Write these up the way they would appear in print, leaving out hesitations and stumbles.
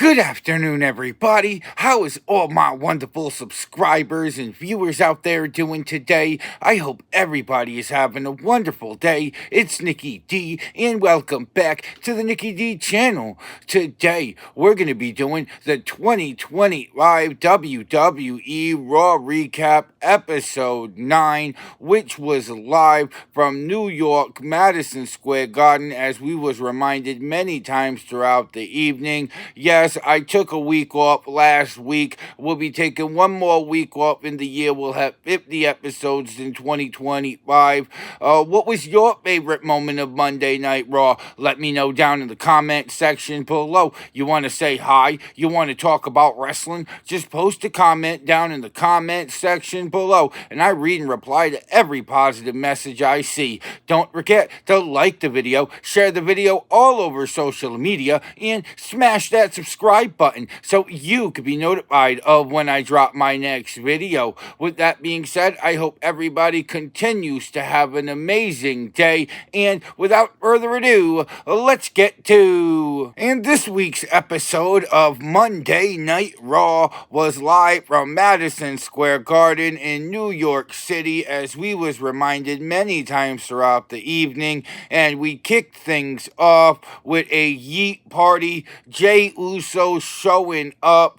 Good afternoon, everybody. How is all my wonderful subscribers and viewers out there doing today? I hope everybody is having a wonderful day. It's Nikki D, and welcome back to the Nikki D channel. Today, we're going to be doing the 2025 WWE Raw Recap Episode 9, which was live from New York, Madison Square Garden, as we was reminded many times throughout the evening. Yes, I took a week off last week. We'll be taking one more week off in the year. We'll have 50 episodes in 2025. What was your favorite moment of Monday Night Raw? Let me know down in the comment section below. You want to say hi? You want to talk about wrestling? Just post a comment down in the comment section below, and I read and reply to every positive message I see. Don't forget to like the video, share the video all over social media, and smash that subscribe button so you could be notified of when I drop my next video. With that being said, I hope everybody continues to have an amazing day, and without further ado, let's get to... And this week's episode of Monday Night Raw was live from Madison Square Garden in New York City, as we was reminded many times throughout the evening, and we kicked things off with a Yeet Party. Jey Uso showing up.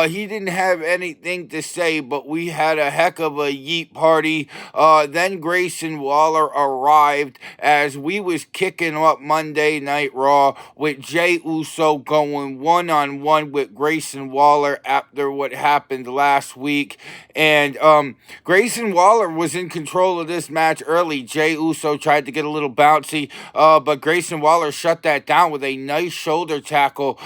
He didn't have anything to say, but we had a heck of a Yeet Party. Then Grayson Waller arrived as we was kicking up Monday Night Raw with Jey Uso going one-on-one with Grayson Waller after what happened last week. And Grayson Waller was in control of this match early. Jey Uso tried to get a little bouncy, but Grayson Waller shut that down with a nice shoulder tackle,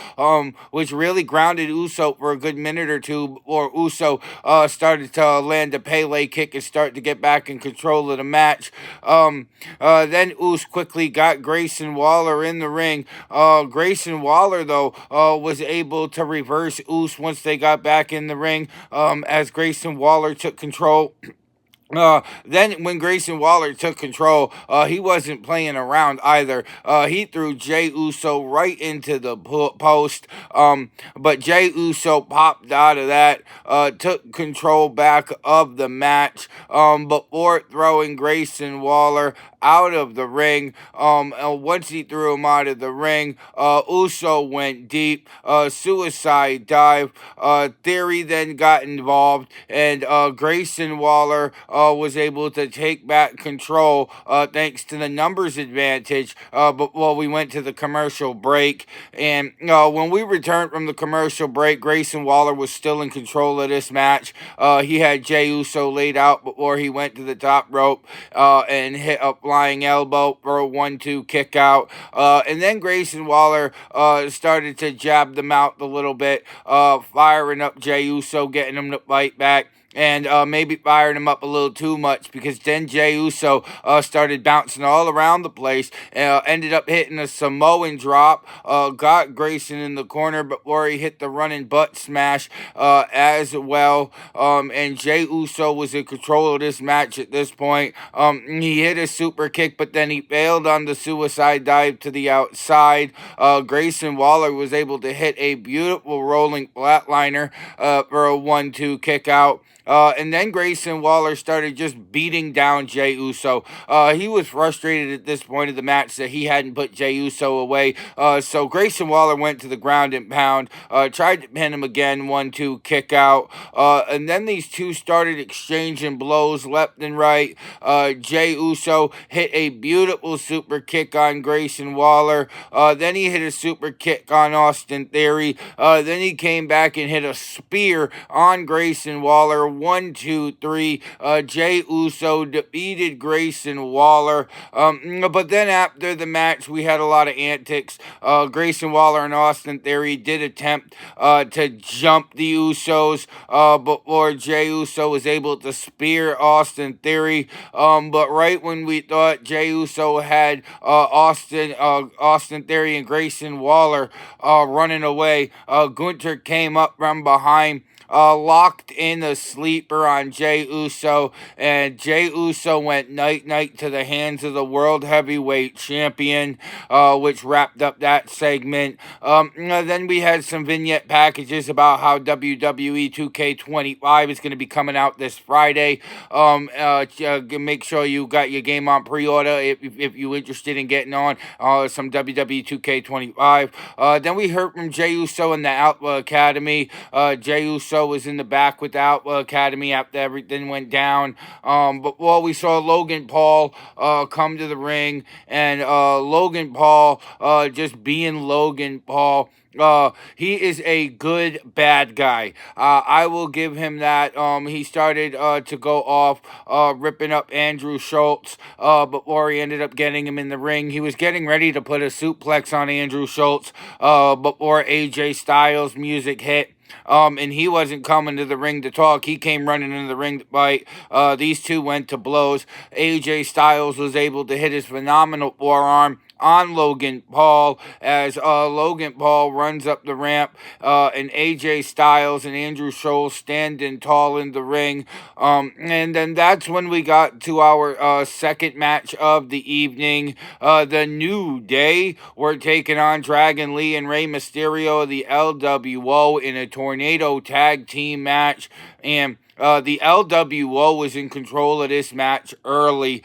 which really grounded Uso for a good minute or two before Uso started to land a Pele kick and start to get back in control of the match. Then Uso quickly got Grayson Waller in the ring. Grayson Waller, though, was able to reverse Uso once they got back in the ring, as Grayson Waller took control. Then when Grayson Waller took control, he wasn't playing around either. He threw Jey Uso right into the post, but Jey Uso popped out of that, took control back of the match, before throwing Grayson Waller out of the ring. Once he threw him out of the ring, Uso went deep, suicide dive. Theory then got involved, and Grayson Waller was able to take back control thanks to the numbers advantage. But we went to the commercial break, and when we returned from the commercial break, Grayson Waller was still in control of this match. He had Jey Uso laid out before he went to the top rope and hit a flying elbow for a 1-2 kick out. And then Grayson Waller started to jab them out a little bit, firing up Jey Uso, getting him to fight back. And maybe firing him up a little too much, because then Jey Uso started bouncing all around the place, ended up hitting a Samoan drop, got Grayson in the corner before he hit the running butt smash as well. And Jey Uso was in control of this match at this point. He hit a super kick, but then he failed on the suicide dive to the outside. Grayson Waller was able to hit a beautiful rolling flatliner for a 1-2 kick out. And then Grayson Waller started just beating down Jey Uso. He was frustrated at this point of the match that he hadn't put Jey Uso away. So Grayson Waller went to the ground and pound, tried to pin him again, 1-2 kick out. And then these two started exchanging blows left and right. Jey Uso hit a beautiful super kick on Grayson Waller. Then he hit a super kick on Austin Theory. Then he came back and hit a spear on Grayson Waller. 1, 2, 3. Jey Uso defeated Grayson Waller. But then after the match, we had a lot of antics. Grayson Waller and Austin Theory did attempt to jump the Usos before Jey Uso was able to spear Austin Theory. But right when we thought Jey Uso had Austin Theory and Grayson Waller running away, Gunther came up from behind, locked in a sleeper on Jey Uso, and Jey Uso went night-night to the hands of the World Heavyweight Champion, which wrapped up that segment. Then we had some vignette packages about how WWE 2K25 is going to be coming out this Friday. Make sure you got your game on pre-order if you're interested in getting on some WWE 2K25. Then we heard from Jey Uso in the Outlaw Academy. Jey Uso was in the back with the Outlaw Academy after everything went down. We saw Logan Paul come to the ring, and Logan Paul just being Logan Paul. He is a good bad guy. I will give him that. He started to go off ripping up Andrew Schultz before he ended up getting him in the ring. He was getting ready to put a suplex on Andrew Schultz before AJ Styles' music hit. And he wasn't coming to the ring to talk. He came running into the ring to fight. These two went to blows. AJ Styles was able to hit his phenomenal forearm on Logan Paul as Logan Paul runs up the ramp, and AJ Styles and Andrew Schultz standing tall in the ring. And then that's when we got to our second match of the evening. The New Day were taking on Dragon Lee and Rey Mysterio of the LWO in a tornado tag team match, and the LWO was in control of this match early.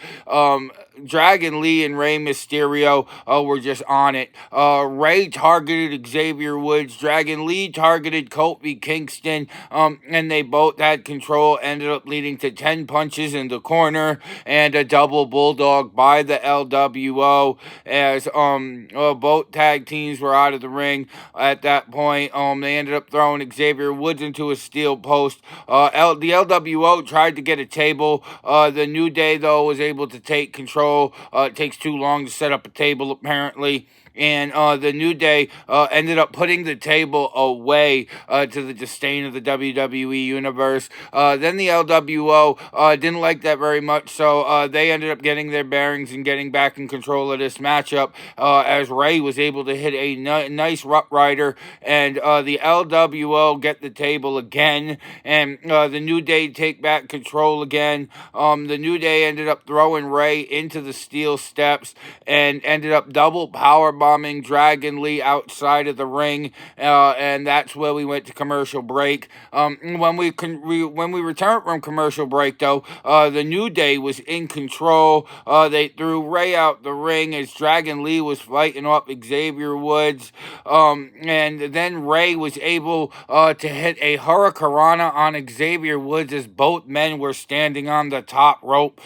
Dragon Lee and Rey Mysterio were just on it. Rey targeted Xavier Woods. Dragon Lee targeted Kofi Kingston. And they both had control. Ended up leading to 10 punches in the corner and a double bulldog by the LWO as both tag teams were out of the ring at that point. They ended up throwing Xavier Woods into a steel post. The LWO tried to get a table. The New Day, though, was able to take control. It takes too long to set up a table, apparently. And the New Day ended up putting the table away to the disdain of the WWE Universe. Then the LWO didn't like that very much, so they ended up getting their bearings and getting back in control of this matchup as Rey was able to hit a nice Rough Rider, and the LWO get the table again, and the New Day take back control again. The New Day ended up throwing Rey into the steel steps and ended up double powerbombing Dragon Lee outside of the ring, and that's where we went to commercial break. When we returned from commercial break, though, the New Day was in control. They threw Rey out the ring as Dragon Lee was fighting off Xavier Woods, and then Rey was able to hit a hurricanrana on Xavier Woods as both men were standing on the top rope.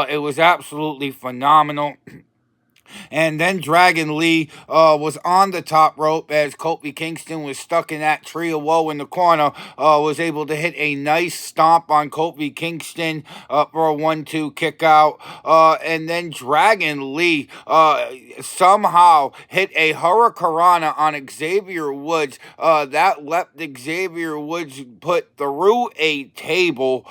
It was absolutely phenomenal. And then Dragon Lee was on the top rope as Kofi Kingston was stuck in that tree of woe in the corner. Was able to hit a nice stomp on Kofi Kingston for a 1-2 kick out. And then Dragon Lee somehow hit a hurricanrana on Xavier Woods. That left Xavier Woods put through a table.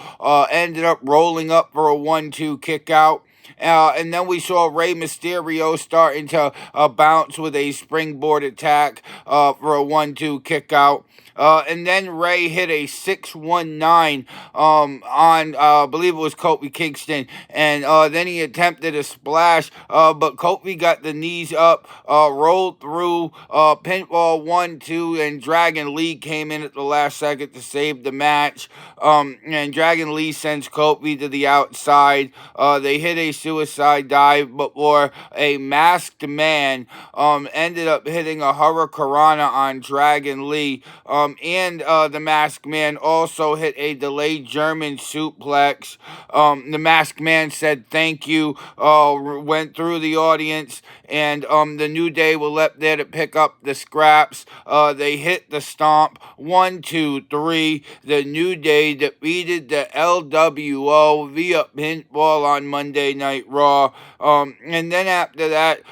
Ended up rolling up for a 1-2 kick out. And then we saw Rey Mysterio starting to bounce with a springboard attack for a 1-2 kick out. And then Rey hit a 619 on, I believe it was Kofi Kingston. And then he attempted a splash, but Kofi got the knees up, rolled through, pinfall 1-2, and Dragon Lee came in at the last second to save the match. And Dragon Lee sends Kofi to the outside. They hit a suicide dive before a masked man ended up hitting a hurricanrana on Dragon Lee. And the masked man also hit a delayed German suplex. The masked man said thank you, went through the audience, and the New Day were left there to pick up the scraps. They hit the stomp. 1, 2, 3. The New Day defeated the LWO via pinfall on Monday Night Raw. And then after that,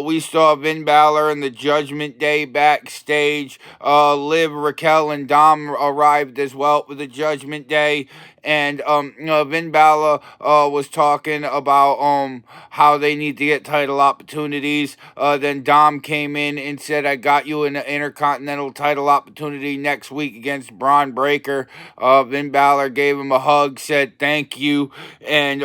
we saw Finn Balor and the Judgment Day backstage. Liv, Raquel, and Dom arrived as well for the Judgment Day. and Finn Balor was talking about how they need to get title opportunities. Then Dom came in and said, "I got you an Intercontinental title opportunity next week against Braun Breaker." Finn Balor gave him a hug, said thank you, and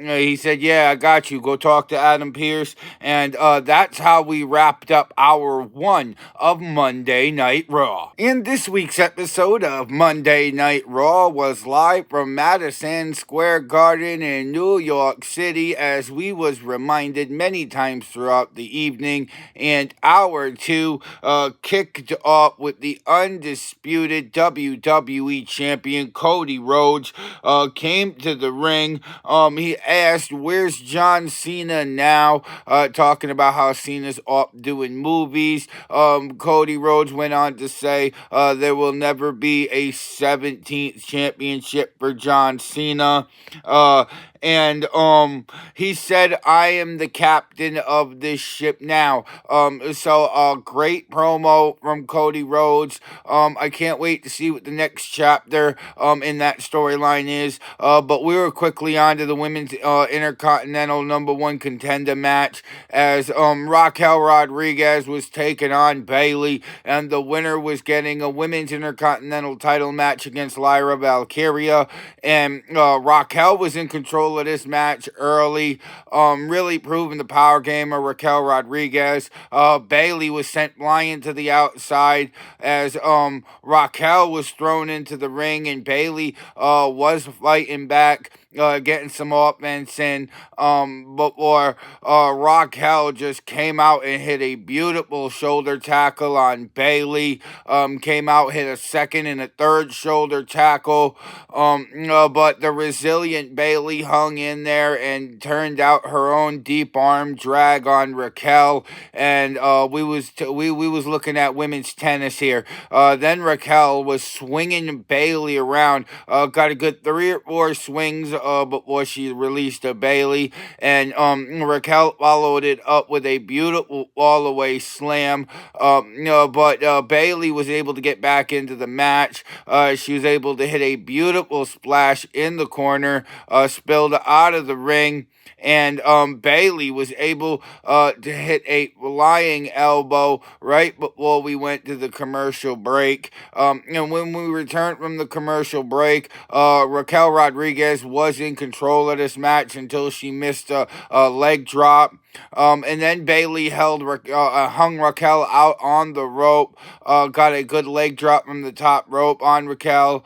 he said, "Yeah, I got you. Go talk to Adam Pearce." And that's how we wrapped up hour one of Monday Night Raw. And this week's episode of Monday Night Raw was live from Madison Square Garden in New York City, as we was reminded many times throughout the evening. And hour two kicked off with the undisputed WWE Champion Cody Rhodes came to the ring. He asked, "Where's John Cena now?" Talking about how Cena's off doing movies. Cody Rhodes went on to say there will never be a 17th championship for John Cena. And he said, "I am the captain of this ship now." So a great promo from Cody Rhodes. I can't wait to see what the next chapter in that storyline is. But we were quickly on to the women's Intercontinental #1 contender match, as Raquel Rodriguez was taking on Bayley, and the winner was getting a women's Intercontinental title match against Lyra Valkyria. And Raquel was in control of this match early, really proving the power game of Raquel Rodriguez. Bayley was sent flying to the outside as Raquel was thrown into the ring, and Bayley was fighting back, getting some offense in, before Raquel just came out and hit a beautiful shoulder tackle on Bayley. Came out, hit a second and a third shoulder tackle, but the resilient Bayley hung in there and turned out her own deep arm drag on Raquel, and we was looking at women's tennis here. Then Raquel was swinging Bayley around, got a good 3 or 4 swings before she released to Bayley, and Raquel followed it up with a beautiful all-the-way slam. But Bayley was able to get back into the match. She was able to hit a beautiful splash in the corner, spilled out of the ring, and Bayley was able to hit a flying elbow right before we went to the commercial break. And when we returned from the commercial break, Raquel Rodriguez was in control of this match until she missed a leg drop. And then Bayley hung Raquel out on the rope, got a good leg drop from the top rope on Raquel.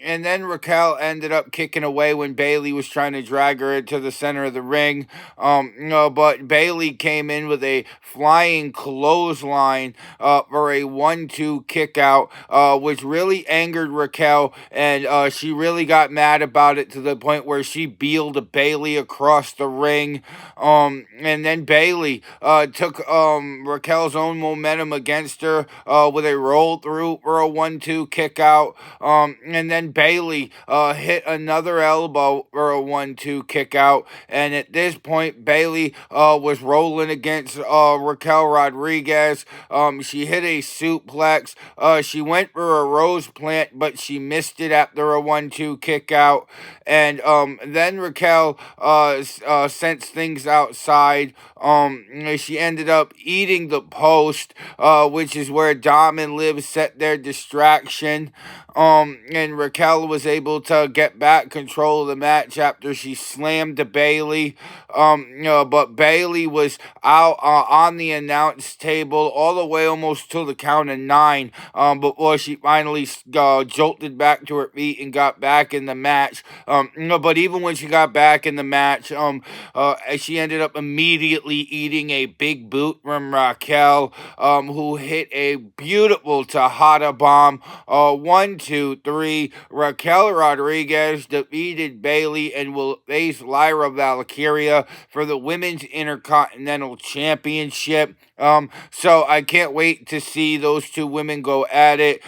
And then Raquel ended up kicking away when Bayley was trying to drag her into the center of the ring. But Bayley came in with a flying clothesline for a 1-2 kick out, which really angered Raquel, and she really got mad about it to the point where she beeled Bayley across the ring. And then Bayley took Raquel's own momentum against her with a roll through for a 1-2 kick out. And then Bayley hit another elbow for a 1-2 kick out. And at this point, Bayley was rolling against Raquel Rodriguez. She hit a suplex. She went for a rose plant, but she missed it after a 1-2 kick out. And then Raquel sensed things outside. She ended up eating the post, which is where Dom and Liv set their distraction. And Raquel was able to get back control of the match after she slammed Bayley. But Bayley was out on the announce table all the way almost to the count of 9 before she finally jolted back to her feet and got back in the match. But even when she got back in the match, she ended up immediately eating a big boot from Raquel, who hit a beautiful Tejada bomb. 1, 2, 3. Raquel Rodriguez defeated Bayley and will face Lyra Valkyria for the Women's Intercontinental Championship. So I can't wait to see those two women go at it.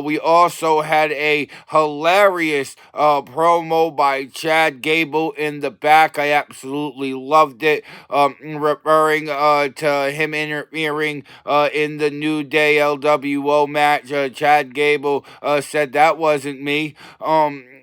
We also had a hilarious promo by Chad Gable in the back. I absolutely loved it, referring to him interfering in the New Day LWO match. Chad Gable said that wasn't me.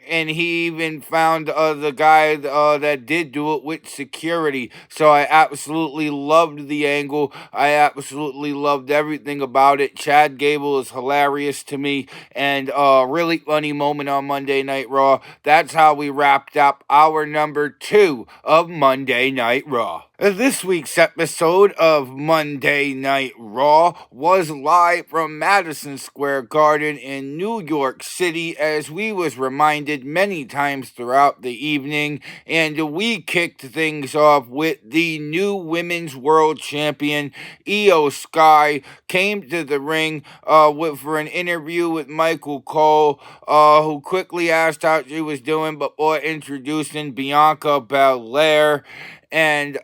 and he even found the guy that did do it with security. So I absolutely loved the angle. I absolutely loved everything about it. Chad Gable is hilarious to me, and a really funny moment on Monday Night Raw. That's how we wrapped up our number 2 of Monday Night Raw. This week's episode of Monday Night Raw was live from Madison Square Garden in New York City, as we was reminded many times throughout the evening, and we kicked things off with the new Women's World Champion, Io Sky, came to the ring for an interview with Michael Cole, who quickly asked how she was doing before introducing Bianca Belair. And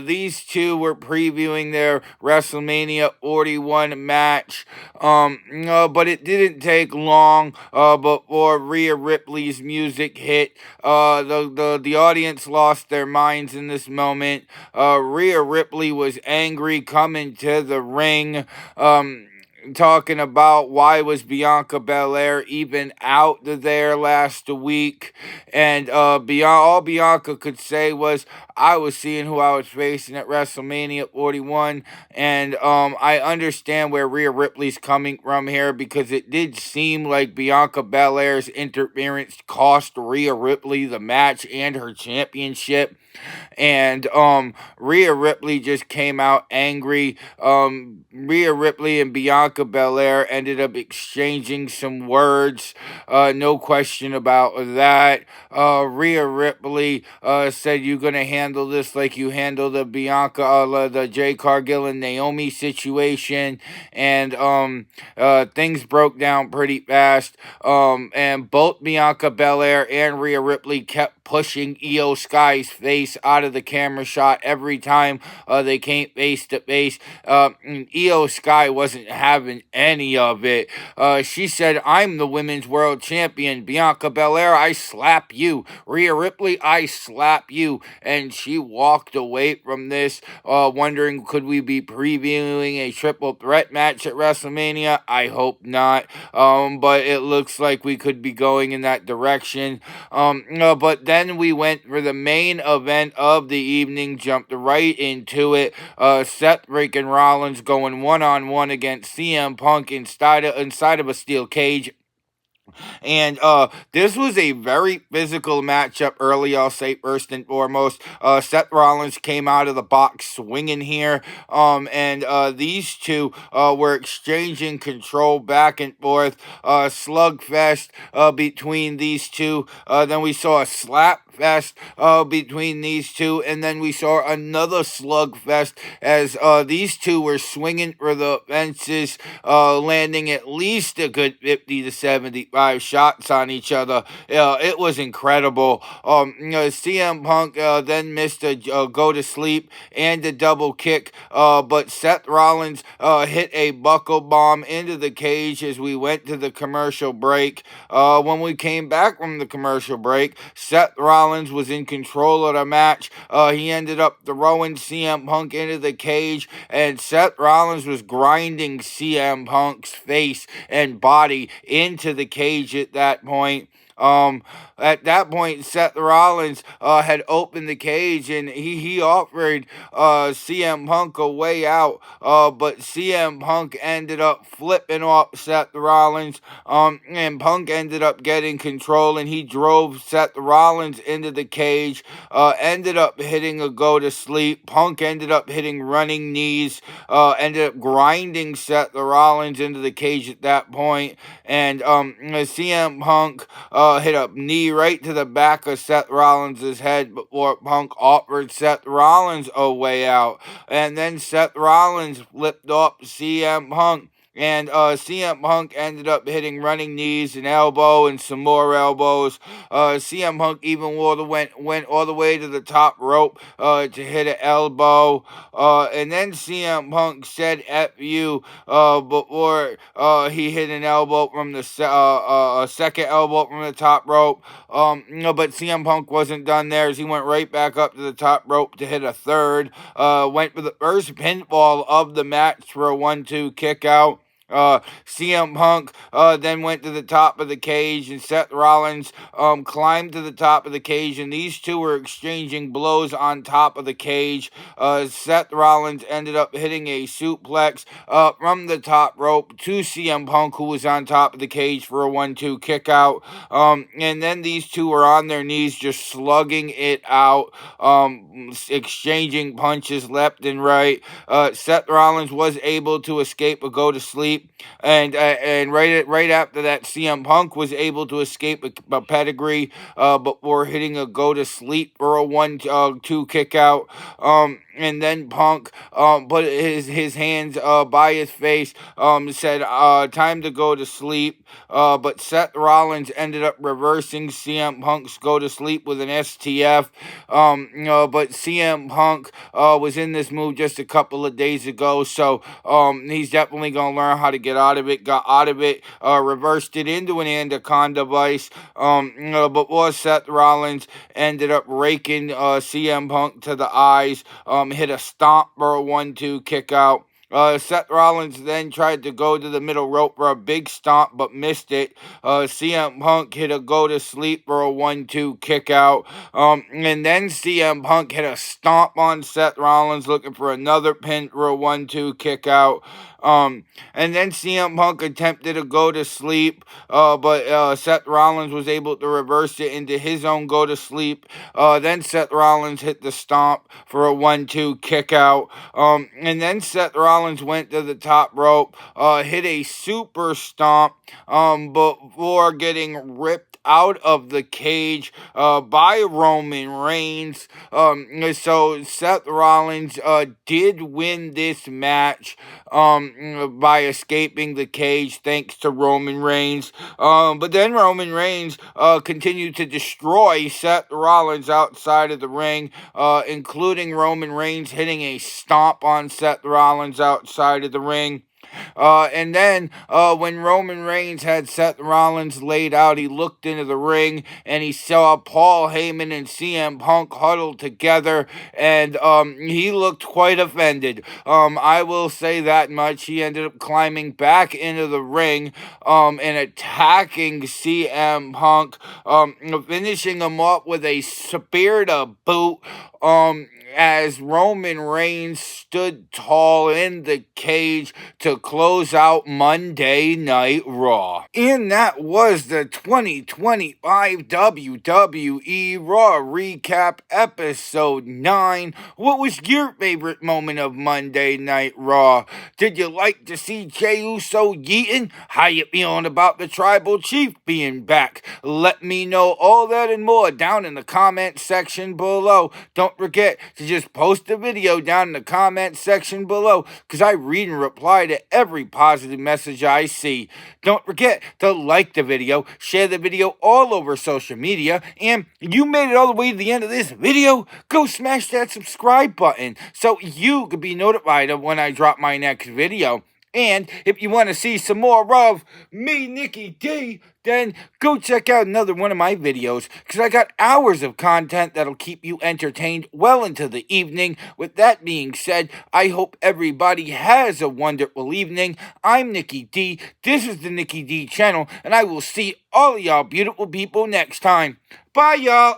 these two were previewing their WrestleMania 41 match. But it didn't take long before Rhea Ripley's music hit. The audience lost their minds in this moment. Rhea Ripley was angry coming to the ring. Talking about why was Bianca Belair even out there last week, and all Bianca could say was, I was seeing who I was facing at WrestleMania 41, and I understand where Rhea Ripley's coming from here, because it did seem like Bianca Belair's interference cost Rhea Ripley the match and her championship. And Rhea Ripley just came out angry. Rhea Ripley and Bianca Belair ended up exchanging some words. No question about that. Rhea Ripley said, "You're gonna handle this like you handled the the Jay Cargill and Naomi situation," and things broke down pretty fast. And both Bianca Belair and Rhea Ripley kept pushing Io Sky's face out of the camera shot every time they came face to face. Io Sky wasn't having any of it. She said, "I'm the women's world champion. Bianca Belair, I slap you. Rhea Ripley, I slap you." And she walked away from this, wondering, could we be previewing a triple threat match at WrestleMania? I hope not. But it looks like we could be going in that direction. But then we went for the main event of the evening, jumped right into it. Seth freaking Rollins going one-on-one against CM Punk inside of a steel cage. And this was a very physical matchup early, I'll say, first and foremost. Seth Rollins came out of the box swinging here. And these two were exchanging control back and forth. Slugfest between these two. Then we saw a slap fest between these two, and then we saw another slugfest as these two were swinging for the fences, landing at least a good 50 to 75 shots on each other. It was incredible. CM Punk then missed a go to sleep and a double kick, but Seth Rollins hit a buckle bomb into the cage as we went to the commercial break. When we came back from the commercial break, Seth Rollins was in control of the match. He ended up throwing CM Punk into the cage, and Seth Rollins was grinding CM Punk's face and body into the cage at that point. At that point, Seth Rollins had opened the cage, and he offered CM Punk a way out, but CM Punk ended up flipping off Seth Rollins, and Punk ended up getting control, and he drove Seth Rollins into the cage, ended up hitting a go to sleep. Punk ended up hitting running knees, ended up grinding Seth Rollins into the cage at that point, and CM Punk hit a knee right to the back of Seth Rollins' head before Punk offered Seth Rollins a way out. And then Seth Rollins flipped off CM Punk. And CM Punk ended up hitting running knees and elbow and some more elbows. CM Punk even went all the way to the top rope to hit an elbow. And then CM Punk said "F you" before he hit an elbow from the a second elbow from the top rope. But CM Punk wasn't done there, as he went right back up to the top rope to hit a third. Went for the first pinfall of the match for a 1-2 kick out. CM Punk then went to the top of the cage, and Seth Rollins climbed to the top of the cage, and these two were exchanging blows on top of the cage. Seth Rollins ended up hitting a suplex from the top rope to CM Punk, who was on top of the cage, for a 1-2 kick out. And then these two were on their knees just slugging it out, exchanging punches left and right. Seth Rollins was able to escape a go to sleep, and right after that, CM Punk was able to escape a pedigree before hitting a go to sleep for a 1-2 kick out. And then Punk put his hands by his face, said time to go to sleep. But Seth Rollins ended up reversing CM Punk's go to sleep with an STF. But CM Punk was in this move just a couple of days ago, so he's definitely gonna learn how to get out of it. Got out of it, reversed it into an anaconda vice. But was Seth Rollins ended up raking CM Punk to the eyes. Hit a stomp for a 1-2 kick out. Seth Rollins then tried to go to the middle rope for a big stomp, but missed it. CM Punk hit a go to sleep for a 1-2 kick out. And then CM Punk hit a stomp on Seth Rollins, looking for another pin for a 1-2 kick out. And then CM Punk attempted to go to sleep, but Seth Rollins was able to reverse it into his own go to sleep. Then Seth Rollins hit the stomp for a 1-2 kick out. And then Seth Rollins went to the top rope, hit a super stomp, before getting ripped out of the cage by Roman Reigns. So Seth Rollins did win this match by escaping the cage thanks to Roman Reigns. But then Roman Reigns continued to destroy Seth Rollins outside of the ring, including Roman Reigns hitting a stomp on Seth Rollins outside of the ring. And then when Roman Reigns had Seth Rollins laid out, he looked into the ring and he saw Paul Heyman and CM Punk huddled together, and he looked quite offended. I will say that much. He ended up climbing back into the ring and attacking CM Punk, finishing him up with a spear to boot. As Roman Reigns stood tall in the cage to close out Monday Night Raw. And that was the 2025 WWE Raw Recap Episode 9. What was your favorite moment of Monday Night Raw? Did you like to see Jey Uso yeeting? How you feeling about the Tribal Chief being back? Let me know all that and more down in the comment section below. Don't forget to just post a video down in the comment section below, because I read and reply to every positive message I see. Don't forget to like the video, share the video all over social media, and you made it all the way to the end of this video, go smash that subscribe button so you can be notified of when I drop my next video. And if you want to see some more of me, Nicky D, then go check out another one of my videos, because I got hours of content that'll keep you entertained well into the evening. With that being said, I hope everybody has a wonderful evening. I'm Nicky D, this is the Nicky D channel, and I will see all of y'all beautiful people next time. Bye, y'all!